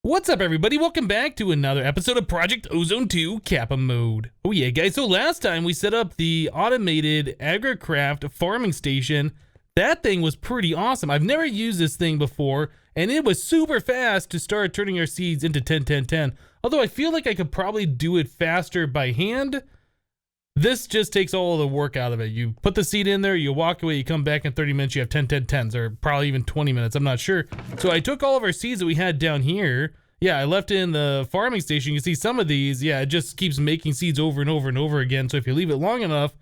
What's up, everybody? Welcome back to another episode of Project Ozone 2 Kappa Mode. Oh yeah, guys, so last time we set up the automated agricraft farming station. That thing was pretty awesome. I've never used this thing before, and it was super fast to start turning our seeds into 10-10-10. Although I feel like I could probably do it faster by hand. This just takes all the work out of it. You put the seed in there, you walk away, you come back in 30 minutes, you have 10-10-10s, or probably even 20 minutes, I'm not sure. So I took all of our seeds that we had down here. Yeah, I left it in the farming station. You can see some of these, yeah, it just keeps making seeds over and over and over again. So if you leave it long enough,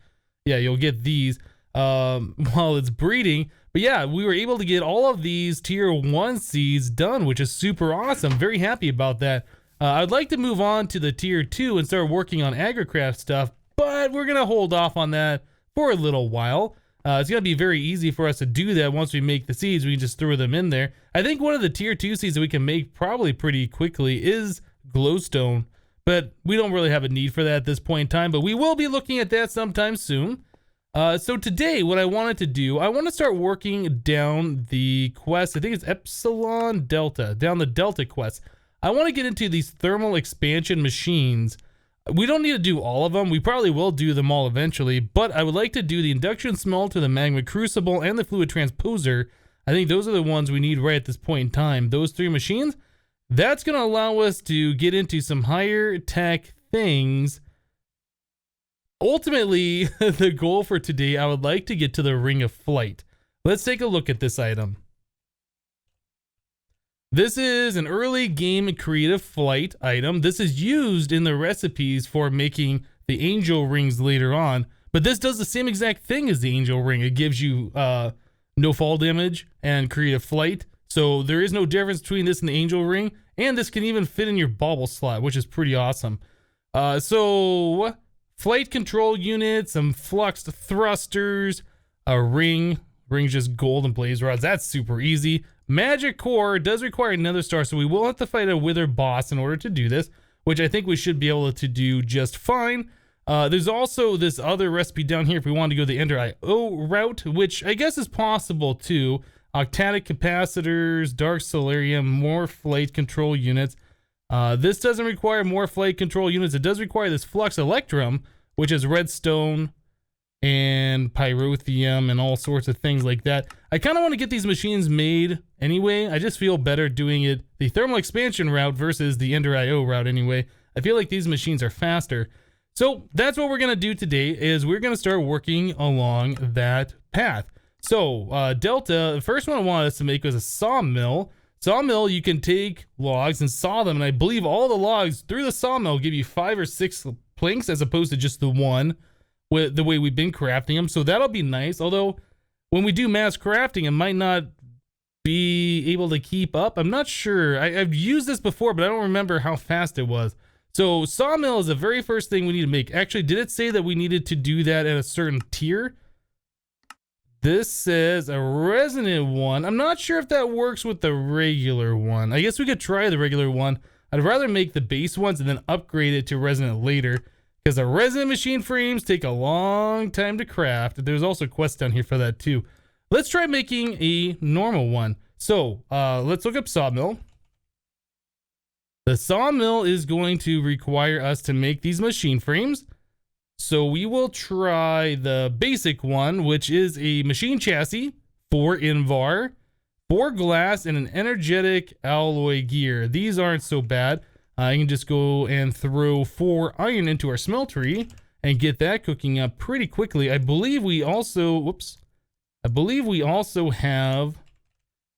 yeah, you'll get these while it's breeding. But yeah, we were able to get all of these tier 1 seeds done, which is super awesome. Very happy about that. I'd like to move on to the tier 2 and start working on agricraft stuff, but we're going to hold off on that for a little while. It's going to be very easy for us to do that once we make the seeds. We can just throw them in there. I think one of the tier 2 seeds that we can make probably pretty quickly is glowstone, but we don't really have a need for that at this point in time, but we will be looking at that sometime soon. So today, what I wanted to do, I want to start working down the quest. I think it's Epsilon Delta, down the Delta quest. I want to get into these thermal expansion machines. We don't need to do all of them. We probably will do them all eventually, but I would like to do the induction smelter, the magma crucible, and the fluid transposer. I think those are the ones we need right at this point in time. Those 3 machines, that's going to allow us to get into some higher tech things. Ultimately, the goal for today, I would like to get to the Ring of Flight. Let's take a look at this item. This is an early game creative flight item. This is used in the recipes for making the angel rings later on, but this does the same exact thing as the angel ring. It gives you no fall damage and creative flight. So there is no difference between this and the angel ring, and this can even fit in your bauble slot, which is pretty awesome. So flight control unit, some fluxed thrusters, a ring's just gold and blaze rods. That's super easy. Magic core does require another star, so we will have to fight a wither boss in order to do this, which I think we should be able to do just fine. There's also this other recipe down here if we want to go the Ender IO route, which I guess is possible too. Octadic capacitors, dark solarium, more flight control units. This doesn't require more flight control units. It does require this flux electrum, which is redstone and pyrotheum and all sorts of things like that. I kind of want to get these machines made anyway. I just feel better doing it the thermal expansion route versus the Ender IO route anyway. I feel like these machines are faster. So that's what we're going to do today, is we're going to start working along that path. So Delta, the first one I wanted us to make was a sawmill. Sawmill, you can take logs and saw them, and I believe all the logs through the sawmill give you 5 or 6 planks as opposed to just the one, with the way we've been crafting them. So that'll be nice. Although when we do mass crafting, it might not be able to keep up. I'm not sure. I've used this before, but I don't remember how fast it was. So sawmill is the very first thing we need to make. Actually, did it say that we needed to do that at a certain tier? This says a resonant one. I'm not sure if that works with the regular one. I guess we could try the regular one. I'd rather make the base ones and then upgrade it to resonant later, because the resonant machine frames take a long time to craft. There's also quests down here for that too. Let's try making a normal one. So let's look up sawmill. The sawmill is going to require us to make these machine frames. So we will try the basic one, which is a machine chassis, 4 Invar, 4 glass, and an energetic alloy gear. These aren't so bad. I can just go and throw 4 iron into our smeltery and get that cooking up pretty quickly. I believe we also, have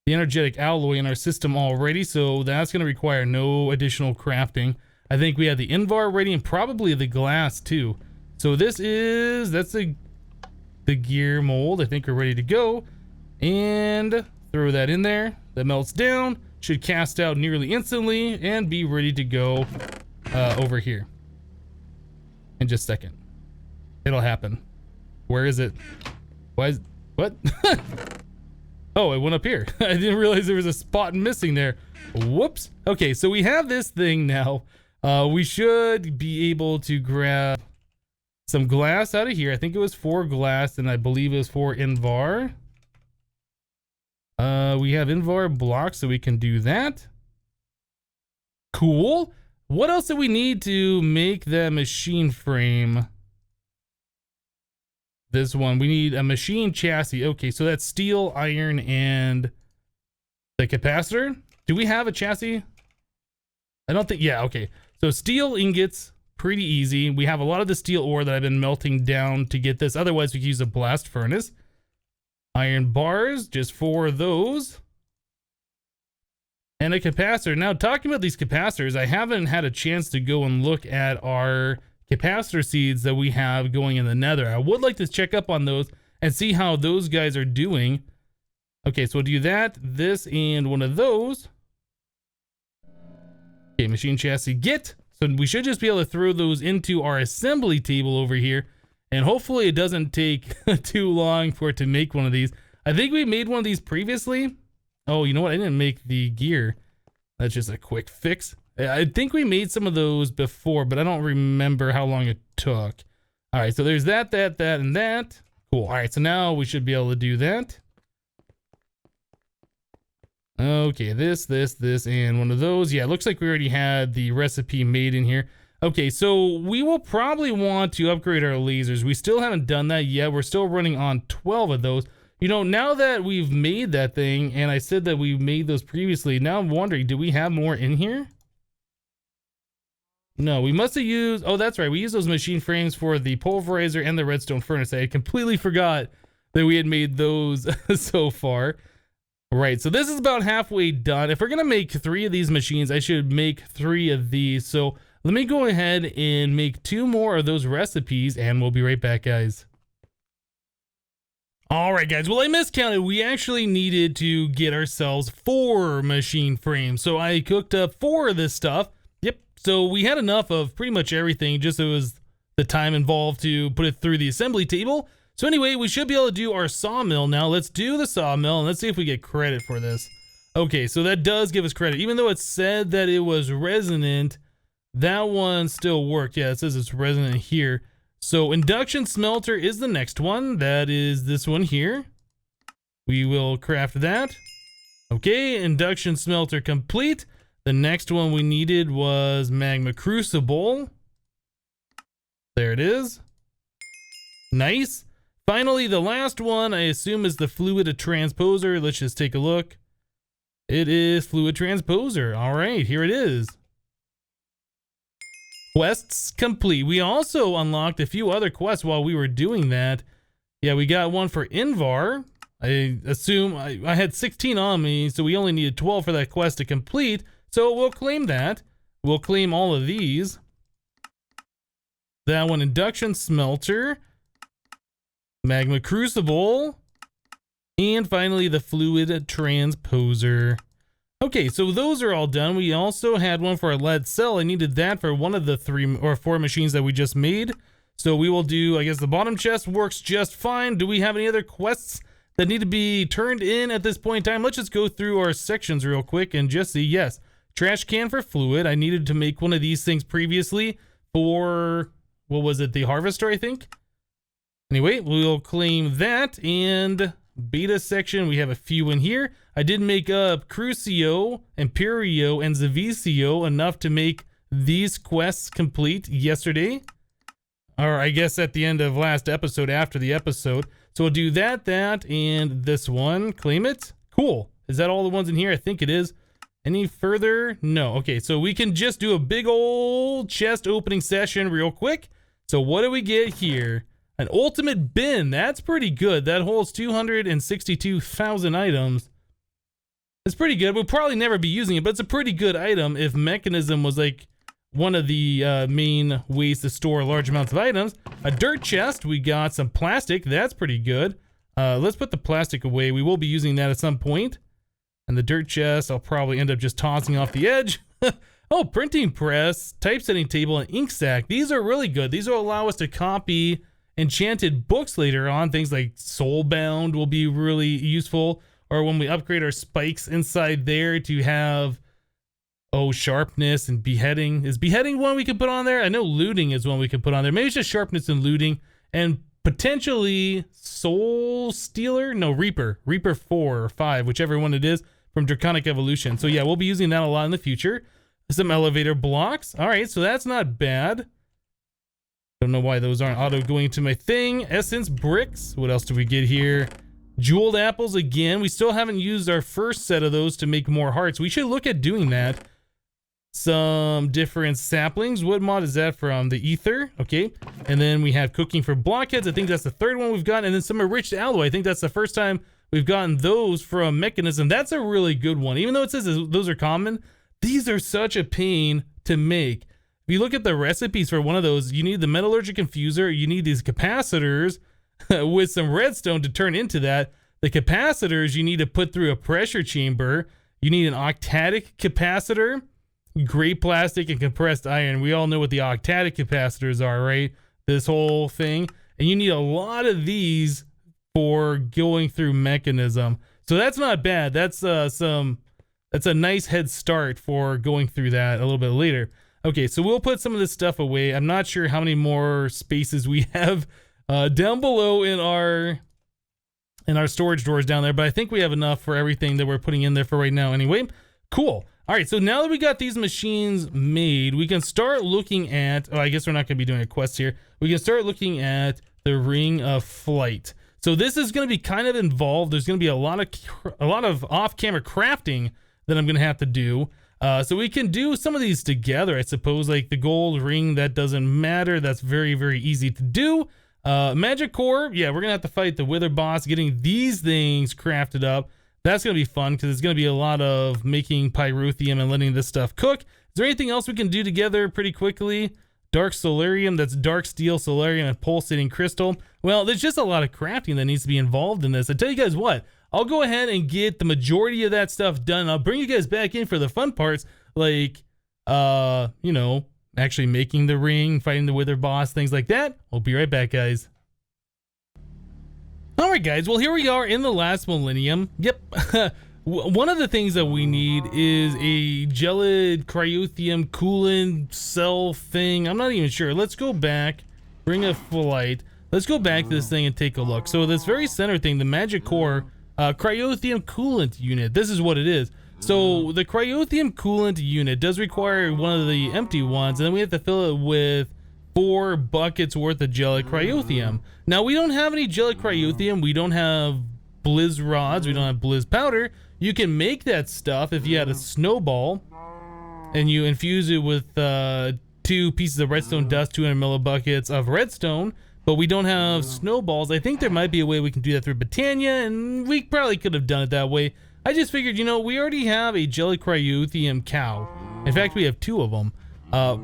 the energetic alloy in our system already, so that's going to require no additional crafting. I think we have the Invar ready and probably the glass too. So that's the gear mold. I think we're ready to go. And throw that in there. That melts down. Should cast out nearly instantly and be ready to go over here in just a second. It'll happen. Where is it? What? Oh, it went up here. I didn't realize there was a spot missing there. Whoops. Okay, so we have this thing now. We should be able to grab some glass out of here. I think it was 4 glass, and I believe it was 4 Invar. We have Invar blocks, so we can do that. Cool. What else do we need to make that machine frame? This one, we need a machine chassis. Okay, so that's steel, iron, and the capacitor. Do we have a chassis? I don't think, yeah, okay. So steel ingots, pretty easy. We have a lot of the steel ore that I've been melting down to get this. Otherwise, we could use a blast furnace. Iron bars, just 4 of those. And a capacitor. Now, talking about these capacitors, I haven't had a chance to go and look at our capacitor seeds that we have going in the nether. I would like to check up on those and see how those guys are doing. Okay, so we'll do that, this, and one of those. Okay, machine chassis get. So we should just be able to throw those into our assembly table over here. And hopefully it doesn't take too long for it to make one of these. I think we made one of these previously. Oh, you know what? I didn't make the gear. That's just a quick fix. I think we made some of those before, but I don't remember how long it took. All right, so there's that, and that. Cool. All right, so now we should be able to do that. Okay, this, and one of those. Yeah, it looks like we already had the recipe made in here. Okay, so we will probably want to upgrade our lasers. We still haven't done that yet. We're still running on 12 of those. You know, now that we've made that thing, and I said that we made those previously, now I'm wondering, do we have more in here? No, we must have used, oh, that's right. We used those machine frames for the pulverizer and the redstone furnace. I completely forgot that we had made those so far. Right, so this is about halfway done. If we're gonna make 3 of these machines, I should make 3 of these. So let me go ahead and make 2 more of those recipes, and we'll be right back, guys. All right, guys, well, I miscounted. We actually needed to get ourselves 4 machine frames. So I cooked up 4 of this stuff. Yep, so we had enough of pretty much everything, just it was the time involved to put it through the assembly table. So anyway, we should be able to do our sawmill now. Let's do the sawmill, and let's see if we get credit for this. Okay, so that does give us credit. Even though it said that it was resonant, that one still worked. Yeah, it says it's resonant here. So induction smelter is the next one. That is this one here. We will craft that. Okay, induction smelter complete. The next one we needed was magma crucible. There it is. Nice. Finally, the last one, I assume, is the fluid transposer. Let's just take a look. It is fluid transposer. All right, here it is. Quests complete. We also unlocked a few other quests while we were doing that. Yeah, we got one for Invar. I assume I had 16 on me, so we only needed 12 for that quest to complete. So we'll claim that. We'll claim all of these. That one, induction smelter, magma crucible, and finally the fluid transposer. Okay, so those are all done. We also had one for a lead cell. I needed that for one of the 3 or 4 machines that we just made. So we will do, I guess the bottom chest works just fine. Do we have any other quests that need to be turned in at this point in time? Let's just go through our sections real quick and just see. Yes, trash can for fluid. I needed to make one of these things previously for, what was it, the harvester, I think? Anyway, we'll claim that. And beta section, we have a few in here. I did make up Crucio, Imperio, and Zavicio enough to make these quests complete yesterday. Or I guess at the end of last episode, after the episode. So we'll do that, and this one. Claim it. Cool. Is that all the ones in here? I think it is. Any further? No. Okay, so we can just do a big old chest opening session real quick. So what do we get here? An ultimate bin. That's pretty good. That holds 262,000 items. It's pretty good. We'll probably never be using it, but it's a pretty good item if mechanism was like one of the main ways to store large amounts of items. A dirt chest. We got some plastic. That's pretty good. Let's put the plastic away. We will be using that at some point. And the dirt chest, I'll probably end up just tossing off the edge. Oh, printing press, typesetting table, and ink sack. These are really good. These will allow us to copy enchanted books later on. Things like Soulbound will be really useful. Or when we upgrade our spikes inside there to have, oh, sharpness and beheading. Is beheading one we can put on there? I know looting is one we can put on there. Maybe it's just sharpness and looting. And potentially Soul Stealer? No, Reaper. Reaper 4 or 5, whichever one it is, from Draconic Evolution. So yeah, we'll be using that a lot in the future. Some elevator blocks. All right, so that's not bad. Don't know why those aren't auto going to my thing. Essence bricks. What else do we get here? Jeweled apples again. We still haven't used our first set of those to make more hearts. We should look at doing that. Some different saplings. What mod is that from? The ether. Okay. And then we have cooking for blockheads. I think that's the third one we've gotten. And then some enriched alloy. I think that's the first time we've gotten those from mechanism. That's a really good one. Even though it says those are common, these are such a pain to make. If you look at the recipes for one of those, you need the metallurgic infuser, you need these capacitors with some redstone to turn into that. The capacitors you need to put through a pressure chamber. You need an octadic capacitor, gray plastic, and compressed iron. We all know what the octadic capacitors are, right? This whole thing. And you need a lot of these for going through mechanism. So that's not bad. That's a nice head start for going through that a little bit later. Okay, so we'll put some of this stuff away. I'm not sure how many more spaces we have down below in our storage drawers down there, but I think we have enough for everything that we're putting in there for right now anyway. Cool. All right, so now that we got these machines made, we can start looking at, oh, I guess we're not going to be doing a quest here. We can start looking at the Ring of Flight. So this is going to be kind of involved. There's going to be a lot of off-camera crafting that I'm going to have to do. So we can do some of these together, I suppose, like the gold ring. That doesn't matter. That's very, very easy to do. Magic core. Yeah, we're going to have to fight the Wither boss. Getting these things crafted up. That's going to be fun because it's going to be a lot of making pyrotheum and letting this stuff cook. Is there anything else we can do together pretty quickly? Dark solarium. That's dark steel, solarium, and pulsating crystal. Well, there's just a lot of crafting that needs to be involved in this. I tell you guys what. I'll go ahead and get the majority of that stuff done. I'll bring you guys back in for the fun parts, like, you know, actually making the ring, fighting the Wither boss, things like that. We'll be right back, guys. All right, guys. Well, here we are in the last millennium. Yep. One of the things that we need is a gelid cryotheum coolant cell thing. I'm not even sure. Let's go back. Ring of Flight. Let's go back to this thing and take a look. So this very center thing, the magic core, cryotheum coolant unit. This is what it is. So the cryotheum coolant unit does require one of the empty ones, and then we have to fill it with 4 buckets worth of gelid cryotheum. Now we don't have any gelid cryotheum. We don't have blizz rods. We don't have blizz powder. You can make that stuff if you had a snowball and you infuse it with 2 pieces of redstone dust, 200 millibuckets of redstone. But we don't have snowballs. I think there might be a way we can do that through Britannia, and we probably could have done it that way. I just figured, you know, we already have a gelid cryotheum cow. In fact, we have 2 of them.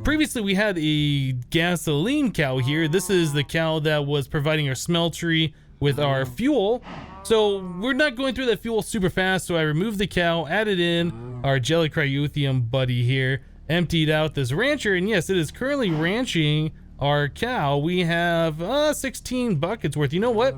Previously, we had a gasoline cow here. This is the cow that was providing our smeltery with our fuel. So we're not going through that fuel super fast, so I removed the cow, added in our gelid cryotheum buddy here, emptied out this rancher, and yes, it is currently ranching our cow. We have 16 buckets worth. You know what?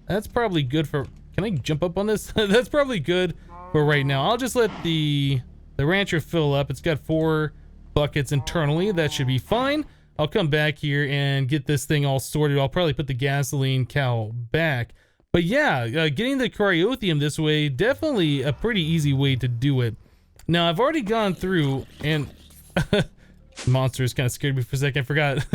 That's probably good for... Can I jump up on this? That's probably good for right now. I'll just let the rancher fill up. It's got 4 buckets internally. That should be fine. I'll come back here and get this thing all sorted. I'll probably put the gasoline cow back. But yeah, getting the cryotheum this way, definitely a pretty easy way to do it. Now, I've already gone through and... Monsters kind of scared me for a second. I forgot.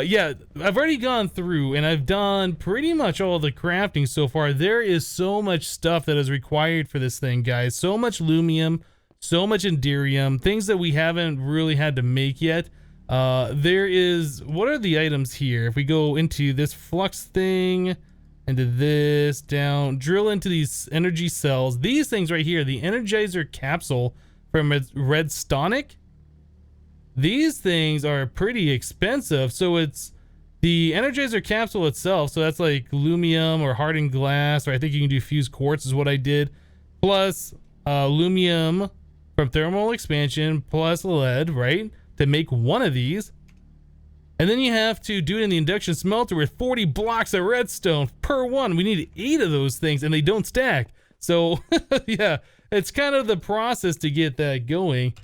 Yeah, I've already gone through and I've done pretty much all the crafting so far. There is so much stuff that is required for this thing, guys. So much lumium, so much enderium, things that we haven't really had to make yet. There is... What are the items here? If we go into this flux thing, into this, down, drill into these energy cells. These things right here, the Energizer capsule from Redstonic. These things are pretty expensive, so it's the Energizer capsule itself, so that's like lumium or hardened glass, or I think you can do fused quartz is what I did, plus lumium from thermal expansion, plus lead, right, to make one of these. And then you have to do it in the induction smelter with 40 blocks of redstone per one. We need 8 of those things, and they don't stack. So, yeah, it's kind of the process to get that going.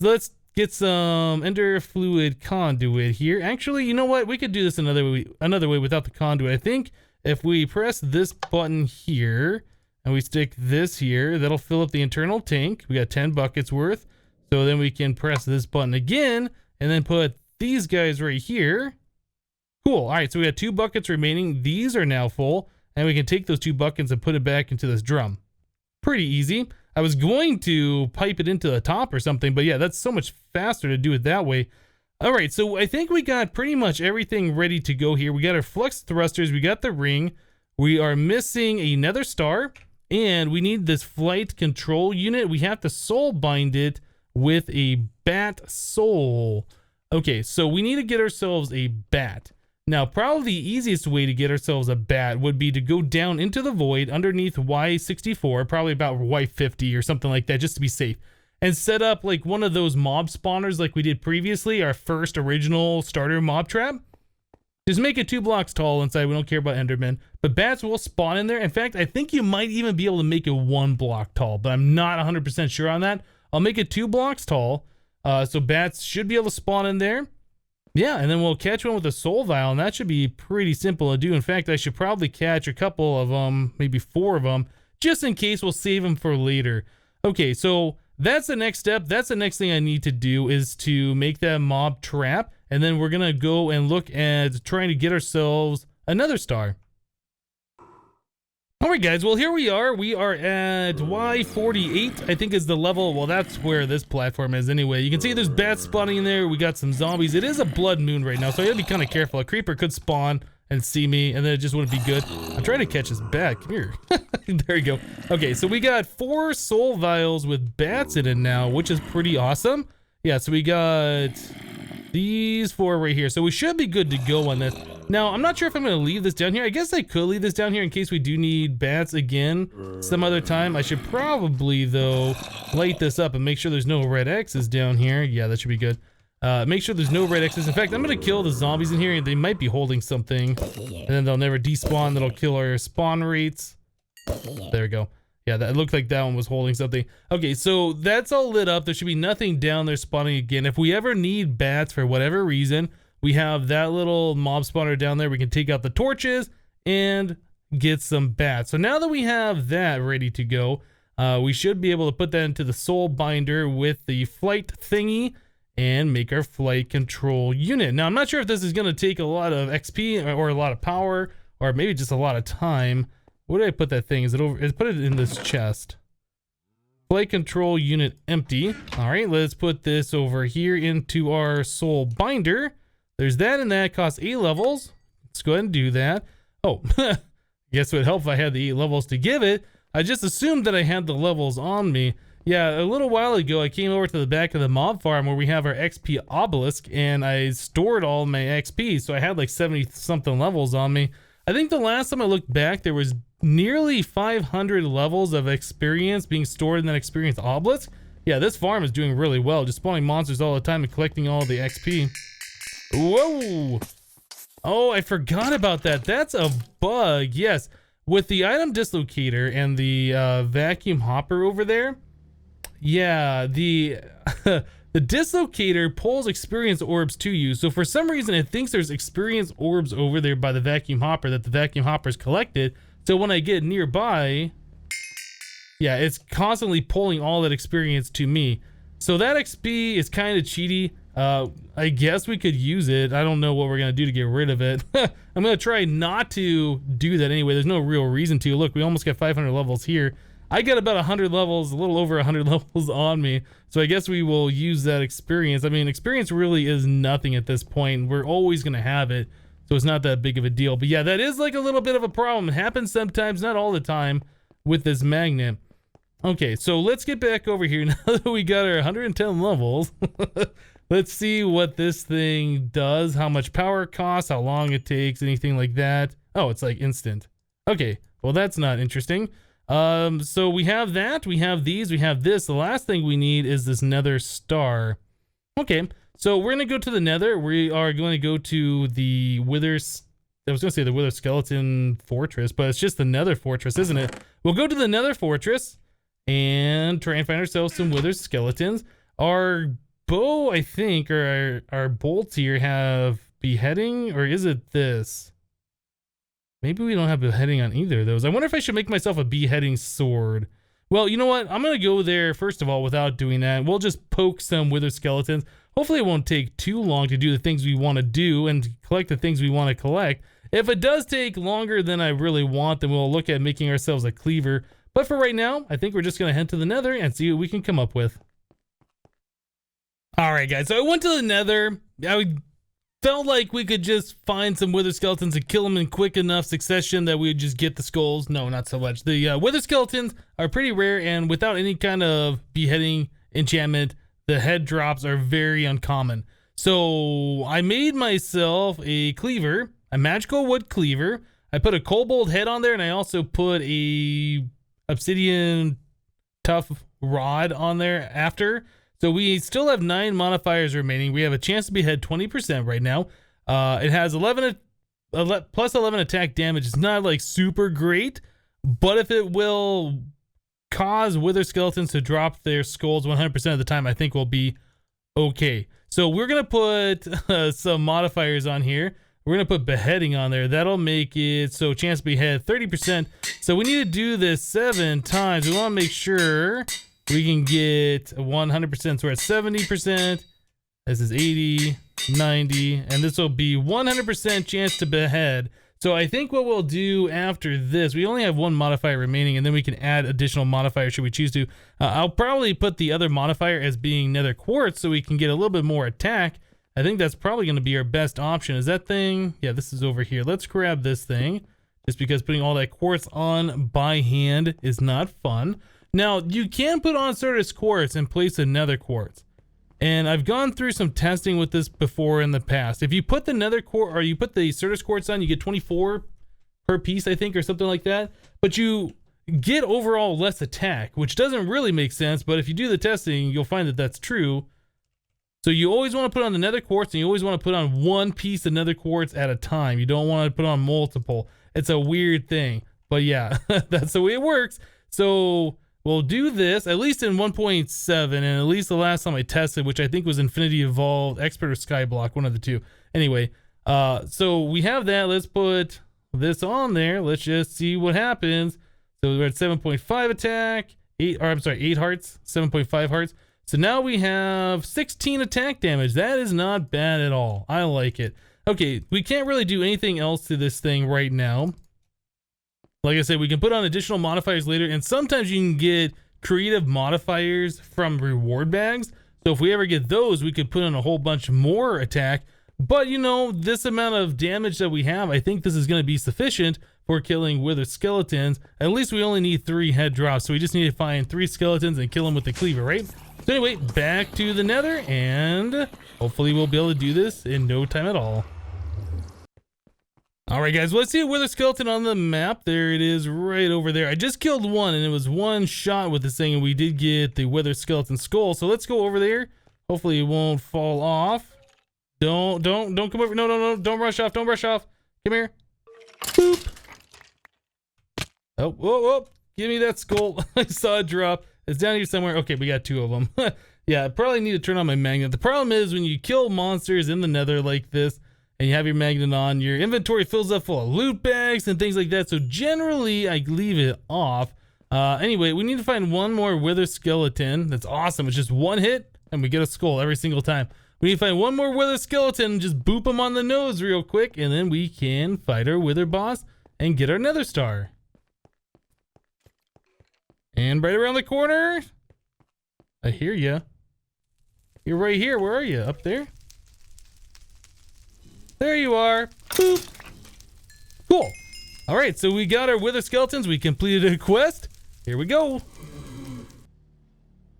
So let's get some ender fluid conduit here. Actually, you know what? We could do this another way without the conduit. I think if we press this button here and we stick this here, that'll fill up the internal tank. We got 10 buckets worth. So then we can press this button again and then put these guys right here. Cool. All right, so we got 2 buckets remaining. These are now full, and we can take those 2 buckets and put it back into this drum. Pretty easy. I was going to pipe it into the top or something, but yeah, that's so much faster to do it that way. All right, so I think we got pretty much everything ready to go here. We got our flux thrusters, we got the ring, we are missing another star, and we need this flight control unit. We have to soul bind it with a bat soul. Okay, so we need to get ourselves a bat. Now, probably the easiest way to get ourselves a bat would be to go down into the void underneath Y64, probably about Y50 or something like that, just to be safe, and set up like one of those mob spawners like we did previously, our first original starter mob trap. Just make it 2 blocks tall inside. We don't care about Endermen, but bats will spawn in there. In fact, I think you might even be able to make it 1 block tall, but I'm not 100% sure on that. I'll make it 2 blocks tall, so bats should be able to spawn in there. Yeah, and then we'll catch one with a soul vial, and that should be pretty simple to do. In fact, I should probably catch a couple of them, maybe 4 of them, just in case. We'll save them for later. Okay, so that's the next step. That's the next thing I need to do, is to make that mob trap, and then we're gonna go and look at trying to get ourselves another star. All right, guys, well, here we are. We are at Y48, I think is the level. Well, that's where this platform is anyway. You can see there's bats spawning in there. We got some zombies. It is a blood moon right now, so I gotta be kind of careful. A creeper could spawn and see me, and then it just wouldn't be good. I'm trying to catch this bat. Come here. There you go. Okay, so we got 4 soul vials with bats in it now, which is pretty awesome. Yeah, so we got these 4 right here. So we should be good to go on this. Now, I'm not sure if I'm going to leave this down here. I guess I could leave this down here in case we do need bats again some other time. I should probably, though, light this up and make sure there's no red X's down here. Yeah, that should be good. Make sure there's no red X's. In fact, I'm going to kill the zombies in here, and they might be holding something. And then they'll never despawn. That'll kill our spawn rates. There we go. Yeah, that looked like that one was holding something. Okay, so that's all lit up. There should be nothing down there spawning again. If we ever need bats for whatever reason, we have that little mob spawner down there. We can take out the torches and get some bats. So now that we have that ready to go, we should be able to put that into the soul binder with the flight thingy and make our flight control unit. Now, I'm not sure if this is going to take a lot of XP or a lot of power, or maybe just a lot of time. Where did I put that thing? Is it over? Put it in this chest. Flight control unit empty. All right, let's put this over here into our soul binder. There's that, and that costs 8 levels. Let's go ahead and do that. Oh, guess it would help if I had the 8 levels to give it. I just assumed that I had the levels on me. Yeah, a little while ago, I came over to the back of the mob farm where we have our XP obelisk, and I stored all my XP, so I had like 70-something levels on me. I think the last time I looked back, there was nearly 500 levels of experience being stored in that experience obelisk. Yeah, this farm is doing really well, just spawning monsters all the time and collecting all the XP. Whoa! Oh, I forgot about that. That's a bug. Yes, with the item dislocator and the vacuum hopper over there. Yeah, the the dislocator pulls experience orbs to you. So for some reason, it thinks there's experience orbs over there by the vacuum hopper that the vacuum hopper's collected. So when I get nearby, yeah, it's constantly pulling all that experience to me. So that XP is kind of cheaty. I guess we could use it. I don't know what we're going to do to get rid of it. I'm going to try not to do that anyway. There's no real reason to. Look, we almost got 500 levels here. I got about 100 levels, a little over 100 levels on me. So I guess we will use that experience. I mean, experience really is nothing at this point. We're always going to have it. So it's not that big of a deal. But yeah, that is like a little bit of a problem. It happens sometimes, not all the time, with this magnet. Okay, so let's get back over here now that we got our 110 levels. Let's see what this thing does, how much power it costs, how long it takes, anything like that. Oh, it's like instant. Okay, well that's not interesting. So we have that, we have these, we have this. The last thing we need is this nether star. Okay, so we're gonna go to the nether. We are going to go to the wither, I was gonna say the wither skeleton fortress, but it's just the nether fortress, isn't it? We'll go to the nether fortress and try and find ourselves some wither skeletons. Our bow, I think, or our bolts here have beheading, or is it this? Maybe we don't have beheading on either of those. I wonder if I should make myself a beheading sword. Well, you know what? I'm going to go there first of all without doing that. We'll just poke some wither skeletons. Hopefully it won't take too long to do the things we want to do and collect the things we want to collect. If it does take longer than I really want, then we'll look at making ourselves a cleaver. But for right now, I think we're just going to head to the nether and see what we can come up with. All right, guys. So I went to the nether. I felt like we could just find some wither skeletons and kill them in quick enough succession that we would just get the skulls. No, not so much. The wither skeletons are pretty rare, and without any kind of beheading enchantment, the head drops are very uncommon. So I made myself a cleaver, a magical wood cleaver. I put a kobold head on there, and I also put a obsidian tough rod on there after. So we still have 9 modifiers remaining. We have a chance to behead 20% right now. It has plus 11 attack damage. It's not like super great, but if it will cause wither skeletons to drop their skulls 100% of the time, I think we'll be okay. So we're going to put some modifiers on here. We're going to put beheading on there. That'll make it so chance to behead 30%. So we need to do this 7 times. We want to make sure we can get 100%. So we're at 70%. This is 80, 90, and this will be 100% chance to behead. So I think what we'll do after this, we only have 1 modifier remaining, and then we can add additional modifiers should we choose to. I'll probably put the other modifier as being nether quartz so we can get a little bit more attack. I think that's probably going to be our best option. Is that thing? Yeah, this is over here. Let's grab this thing, just because putting all that quartz on by hand is not fun. Now, you can put on Certus quartz and place a nether quartz. And I've gone through some testing with this before in the past. If you put the nether quartz, or you put the Certus quartz on, you get 24 per piece, I think, or something like that. But you get overall less attack, which doesn't really make sense. But if you do the testing, you'll find that that's true. So you always want to put on the nether quartz, and you always want to put on 1 piece of nether quartz at a time. You don't want to put on multiple. It's a weird thing. But yeah, that's the way it works. So we'll do this, at least in 1.7, and at least the last time I tested, which I think was Infinity Evolved, Expert or Skyblock, one of the two. Anyway, so we have that. Let's put this on there. Let's just see what happens. So we're at 7.5 attack, 8 hearts, 7.5 hearts. So now we have 16 attack damage. That is not bad at all. I like it. Okay, we can't really do anything else to this thing right now. Like I said, we can put on additional modifiers later, and sometimes you can get creative modifiers from reward bags. So if we ever get those, we could put in a whole bunch more attack. But you know, this amount of damage that we have, I think this is going to be sufficient for killing wither skeletons. At least we only need 3 head drops, so we just need to find 3 skeletons and kill them with the cleaver, right? So anyway, back to the nether, and hopefully we'll be able to do this in no time at all. All right, guys, let's see a wither skeleton on the map. There it is right over there. I just killed one, and it was 1 shot with this thing, and we did get the wither skeleton skull. So let's go over there. Hopefully it won't fall off. Don't come over. No, don't rush off. Don't rush off. Come here. Boop. Oh, whoa. Give me that skull. I saw it drop. It's down here somewhere. Okay, we got 2 of them. Yeah, I probably need to turn on my magnet. The problem is when you kill monsters in the nether like this, and you have your magnet on, your inventory fills up full of loot bags and things like that. So generally, I leave it off. Anyway, we need to find 1 more wither skeleton. That's awesome. It's just 1 hit, and we get a skull every single time. We need to find 1 more wither skeleton, just boop them on the nose real quick, and then we can fight our wither boss and get our nether star. And right around the corner, I hear you. You're right here. Where are you? Up there? There you are. Boop. Cool. All right, so we got our wither skeletons. We completed a quest. Here we go.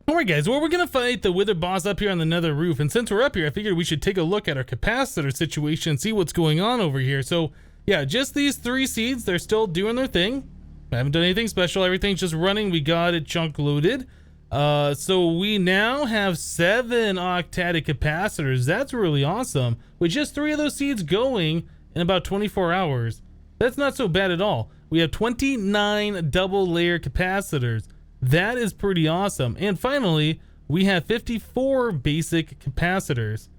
All right, guys. Well, we're going to fight the wither boss up here on the nether roof. And since we're up here, I figured we should take a look at our capacitor situation and see what's going on over here. So, yeah, just these 3 seeds. They're still doing their thing. I haven't done anything special. Everything's just running. We got it chunk loaded. So we now have 7 octadic capacitors. That's really awesome. With just 3 of those seeds going in about 24 hours. That's not so bad at all. We have 29 double layer capacitors. That is pretty awesome. And finally, we have 54 basic capacitors.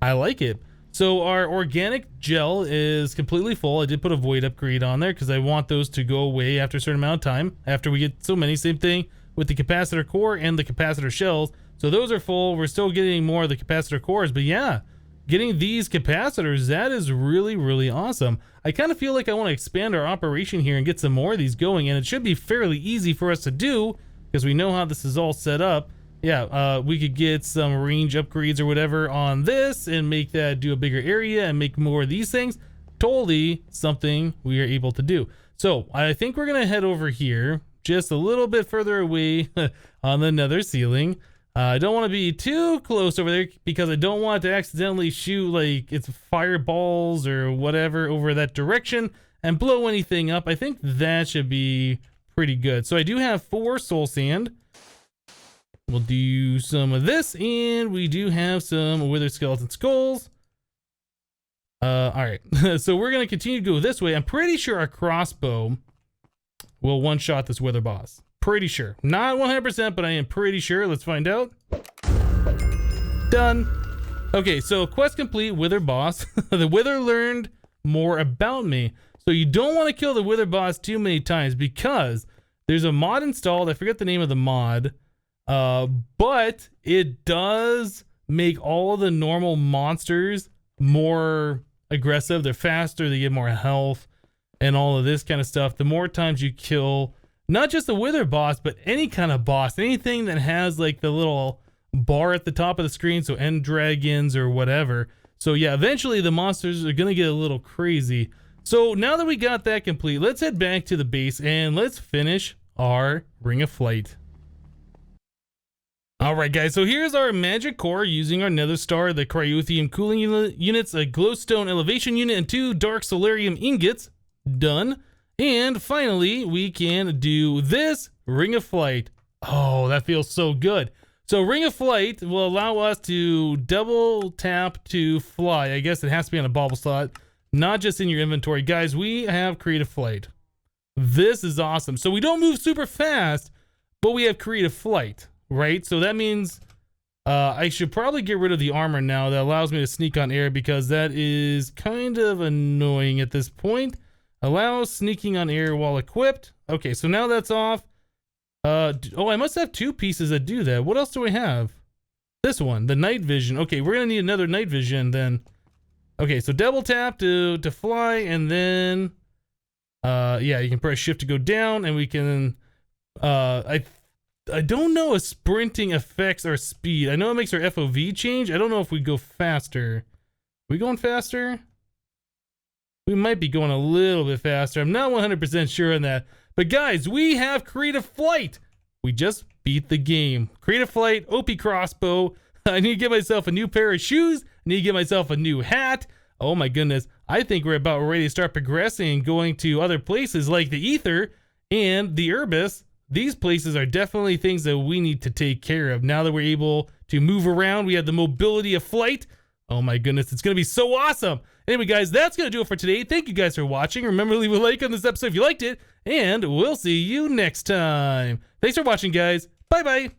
I like it. So our organic gel is completely full. I did put a void upgrade on there because I want those to go away after a certain amount of time. After we get so many, same thing with the capacitor core and the capacitor shells. So those are full. We're still getting more of the capacitor cores, but yeah, getting these capacitors, that is really, really awesome. I kind of feel like I want to expand our operation here and get some more of these going, and it should be fairly easy for us to do because we know how this is all set up. Yeah, we could get some range upgrades or whatever on this and make that do a bigger area and make more of these things. Totally something we are able to do. So I think we're going to head over here just a little bit further away on the nether ceiling. I don't want to be too close over there because I don't want to accidentally shoot like it's fireballs or whatever over that direction and blow anything up. I think that should be pretty good. So I do have 4 soul sand. We'll do some of this, and we do have some withered skeleton skulls. All right, so we're gonna continue to go this way. I'm pretty sure our crossbow will one-shot this wither boss. Pretty sure, not 100%, but I am pretty sure. Let's find out. Done. Okay, so quest complete, wither boss. The wither learned more about me. So you don't want to kill the wither boss too many times because there's a mod installed. I forget the name of the mod. But it does make all the normal monsters more aggressive. They're faster, they get more health and all of this kind of stuff. The more times you kill not just the wither boss, but any kind of boss, anything that has like the little bar at the top of the screen, so end dragons or whatever. So yeah, eventually the monsters are gonna get a little crazy. So now that we got that complete, let's head back to the base and let's finish our Ring of Flight. Alright guys, so here's our magic core using our nether star, the cryothium cooling units, a glowstone elevation unit, and 2 dark solarium ingots. Done. And finally, we can do this Ring of Flight. Oh, that feels so good. So Ring of Flight will allow us to double tap to fly. I guess it has to be on a bauble slot, not just in your inventory. Guys, we have creative flight. This is awesome. So we don't move super fast, but we have creative flight. Right, so that means I should probably get rid of the armor now that allows me to sneak on air because that is kind of annoying at this point. Allows sneaking on air while equipped. Okay, so now that's off. Oh, I must have 2 pieces that do that. What else do I have? This one, the night vision. Okay, we're gonna need another night vision then. Okay, so double tap to fly, and then yeah, you can press shift to go down, and we can I don't know if sprinting affects our speed. I know it makes our FOV change. I don't know if we go faster. Are we going faster? We might be going a little bit faster. I'm not 100% sure on that. But guys, we have creative flight. We just beat the game. Creative flight, OP crossbow. I need to get myself a new pair of shoes. I need to get myself a new hat. Oh my goodness. I think we're about ready to start progressing and going to other places like the Ether and the Urbis. These places are definitely things that we need to take care of. Now that we're able to move around, we have the mobility of flight. Oh my goodness, it's going to be so awesome. Anyway, guys, that's going to do it for today. Thank you guys for watching. Remember to leave a like on this episode if you liked it, and we'll see you next time. Thanks for watching, guys. Bye-bye.